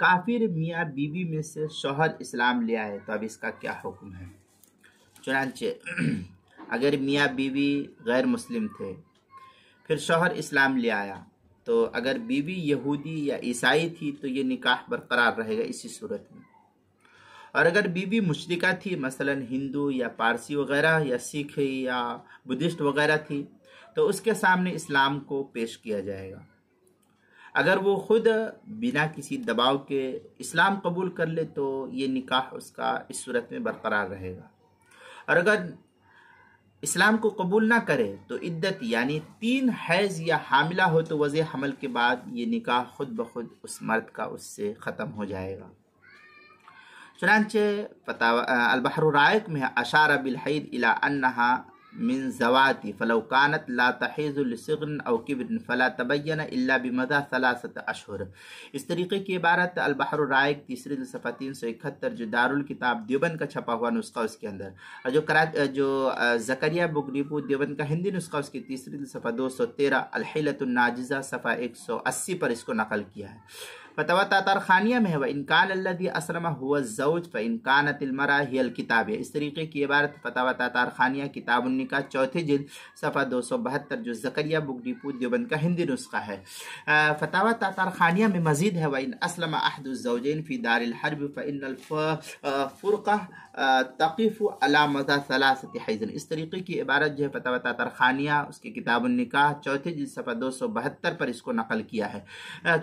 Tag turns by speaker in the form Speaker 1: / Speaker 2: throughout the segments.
Speaker 1: کافر میاں بیوی میں سے شوہر اسلام لے آئے تو اب اس کا کیا حکم ہے؟ چنانچہ اگر میاں بیوی غیر مسلم تھے، پھر شوہر اسلام لے آیا، تو اگر بیوی یہودی یا عیسائی تھی تو یہ نکاح برقرار رہے گا اسی صورت میں۔ اور اگر بیوی مشرکہ تھی، مثلا ہندو یا پارسی وغیرہ یا سکھ یا بدھسٹ وغیرہ تھی، تو اس کے سامنے اسلام کو پیش کیا جائے گا۔ اگر وہ خود بنا کسی دباؤ کے اسلام قبول کر لے تو یہ نکاح اس کا اس صورت میں برقرار رہے گا۔ اور اگر اسلام کو قبول نہ کرے تو عدت یعنی 3 حیض یا حاملہ ہو تو وضع حمل کے بعد یہ نکاح خود بخود اس مرد کا اس سے ختم ہو جائے گا۔ چنانچہ البحر الرائق میں اشار بالحید الی انہا من زواتی فلو كانت لا تحیض لصغر او کبر فلا تبین الا بمضى 3 اشہر۔ اس طریقے کی عبارت البحر الرائق تیسری صفحہ 371 جو دارالکتاب دیوبند کا چھپا ہوا نسخہ اس کے اندر، اور جو زکریا بک ڈپو دیوبند کا ہندی نسخہ اس کی تیسری صفحہ 213 الحیلۃ الناجزہ صفحہ 180 پر اس کو نقل کیا ہے۔ فتویٰ تاتار خانیہ میں ہے وَإِنْ كَانَ الَّذِي أَسْلَمَ هُوَ الزَّوْجُ فَإِنْ كَانَتِ الْمَرْأَةُ هِيَ الْكِتَابِيَّةُ۔ اس طریقے کی عبارت فتاویٰ تاتار خانیہ کتاب النکاح چوتھی جلد صفحہ 272 جو زکریا بک ڈپو دیوبند کا ہندی نسخہ ہے۔ فتاویٰ تاتار خانیہ میں مزید ہے وَإِنْ أَسْلَمَ أَحَدُ الزَّوْجَيْنِ فِي دَارِ الْحَرْبِ فَإِنَّ الْفُرْقَةَ تَقِفُ عَلَى مَضَى 3 حَيْضٍ۔ اس طریقے کی عبارت جو ہے فتاویٰ تاتار خانیہ اس کی کتاب النکاح چوتھی جلد صفحہ 272 پر اس کو نقل کیا ہے۔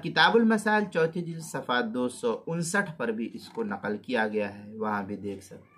Speaker 1: کتاب المسائل چوتھی جلد صفحہ 259 پر بھی اس کو نقل کیا گیا ہے، وہاں بھی دیکھ سکتے ہیں۔